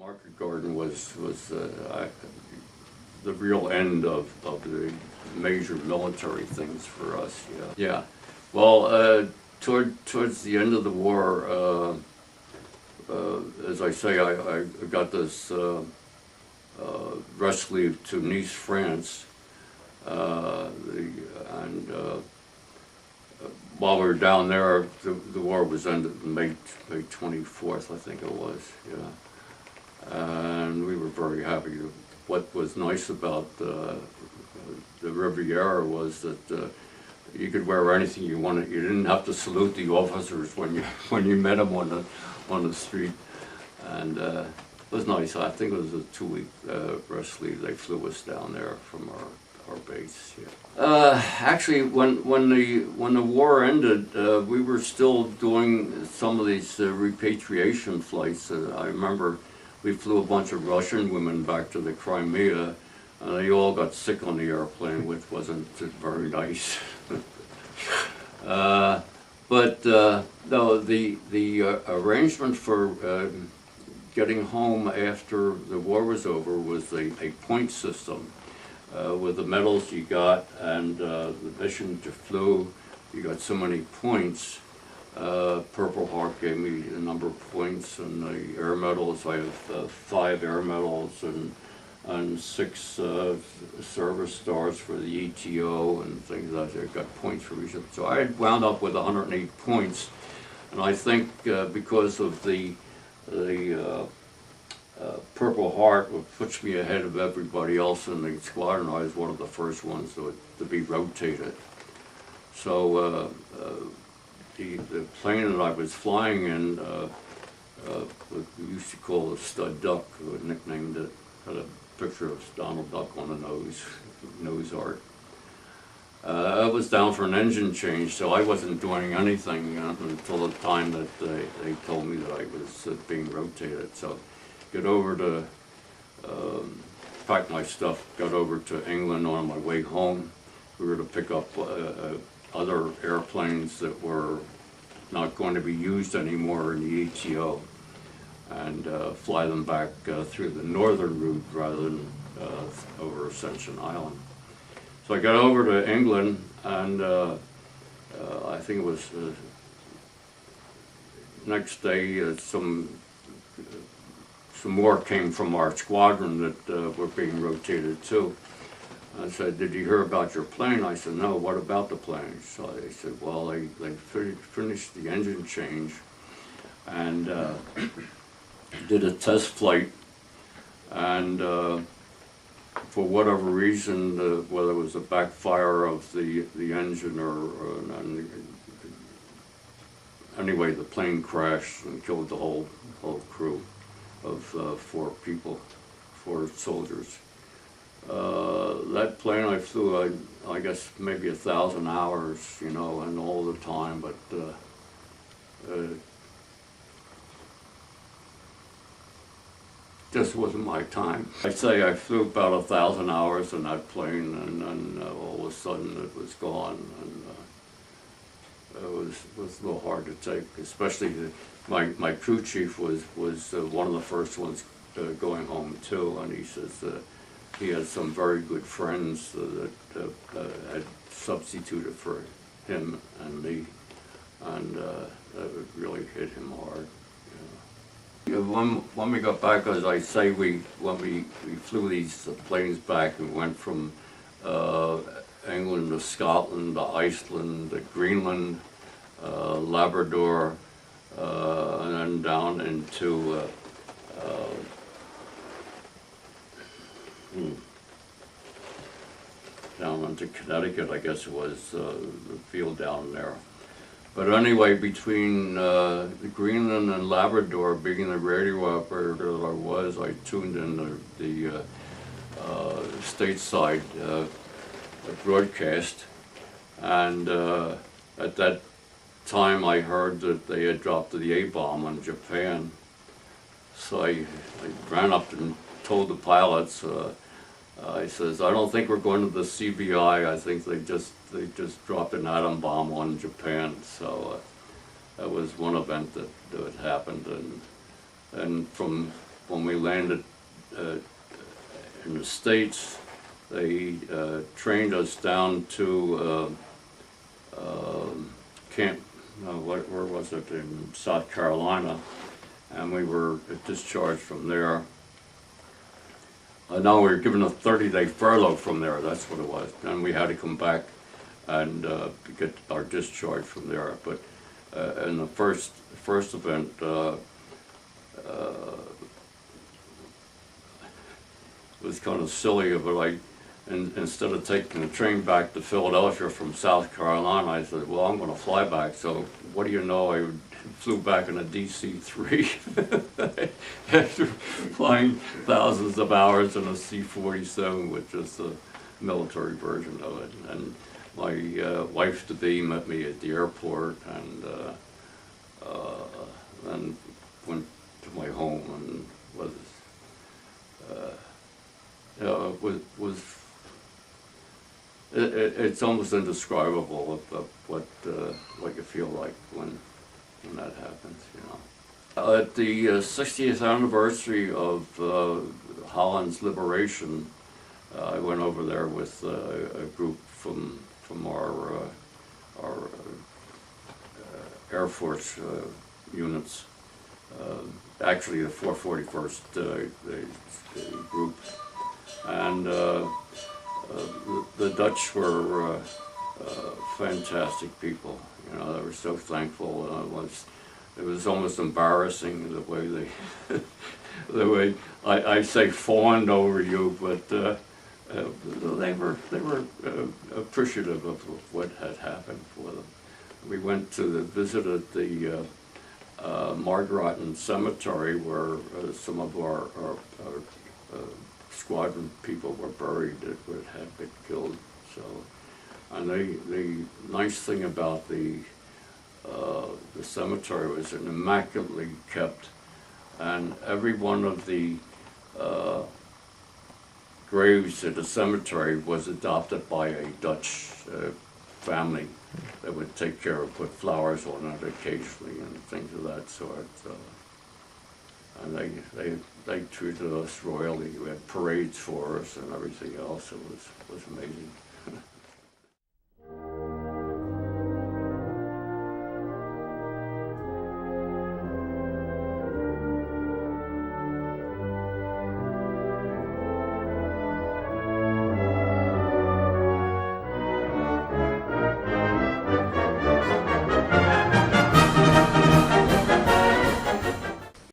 Market Garden was the real end of the major military things for us. Yeah. Yeah. Well, towards the end of the war, as I say, I got this rest leave to Nice, France, and while we were down there, the war was ended May 24th, I think it was. Yeah, and we were very happy. What was nice about the Riviera was that you could wear anything you wanted. You didn't have to salute the officers when you met them on the street, and it was nice. I think it was a 2-week rest leave. They flew us down there from our base. Yeah. Actually, when the war ended, we were still doing some of these repatriation flights. I remember we flew a bunch of Russian women back to the Crimea, and they all got sick on the airplane, which wasn't very nice. But no, the arrangement for getting home after the war was over was a point system. With the medals you got and the mission you flew, you got so many points. Purple Heart gave me a number of points, and the air medals, I have 5 air medals and 6 service stars for the ETO and things like that. I got points for each of them. So I had wound up with 108 points, and I think because of the Purple Heart, which puts me ahead of everybody else in the squadron, I was one of the first ones to be rotated. So the plane that I was flying in, we used to call a Stud Duck, who had nicknamed it, had a picture of Donald Duck on the nose art. I was down for an engine change, so I wasn't doing anything until the time that they told me that I was being rotated. So get over to, pack my stuff, got over to England on my way home. We were to pick up other airplanes that were not going to be used anymore in the ETO and fly them back through the northern route rather than over Ascension Island. So I got over to England, and I think it was next day some more came from our squadron that were being rotated too. I said, "Did you hear about your plane?" I said, "No, what about the plane?" So they said, "Well, they finished the engine change and did a test flight, and for whatever reason, whether it was a backfire of the engine or anyway, the plane crashed and killed the whole crew of 4 people, 4 soldiers. That plane I flew, I guess maybe 1,000 hours, you know, and all the time, but just wasn't my time. I'd say I flew about 1,000 hours in that plane, and all of a sudden it was gone, and it was a little hard to take, especially my crew chief was one of the first ones going home too, and he says he had some very good friends that had substituted for him and me, and that really hit him hard. When we got back, as I say, when we flew these planes back, we went from England to Scotland to Iceland to Greenland, Labrador, and then down into down into Connecticut, I guess it was, the field down there. But anyway, between the Greenland and Labrador, being the radio operator that I was, I tuned in the stateside broadcast, and at that time I heard that they had dropped the A-bomb on Japan. So I ran up and told the pilots, I says, "I don't think we're going to the CBI. I think they just dropped an atom bomb on Japan." So that was one event that happened, and from when we landed in the States, they trained us down to camp, where was it, in South Carolina, and we were discharged from there. No, we were given a 30-day furlough from there, that's what it was. And we had to come back and get our discharge from there. But in the first event, it was kind of silly, but instead of taking the train back to Philadelphia from South Carolina, I said, well, I'm going to fly back. So what do you know, I flew back in a DC-3 after flying thousands of hours in a C-47, which is the military version of it. And my wife-to-be met me at the airport, and then went to my home and was, it's almost indescribable of what you feel like when that happens, you know. At the 60th anniversary of Holland's liberation, I went over there with a group from our Air Force units, actually the 441st group, and the Dutch were fantastic people. You know, they were so thankful. It was almost embarrassing the way they, the way I say fawned over you, but they were appreciative of what had happened for them. We went to visited the Margraten Cemetery, where some of our squadron people were buried that had been killed. So, and the nice thing about the cemetery was it immaculately kept, and every one of the graves at the cemetery was adopted by a Dutch family that would take care of, put flowers on it occasionally and things of that sort. And they treated us royally. We had parades for us and everything else. It was amazing.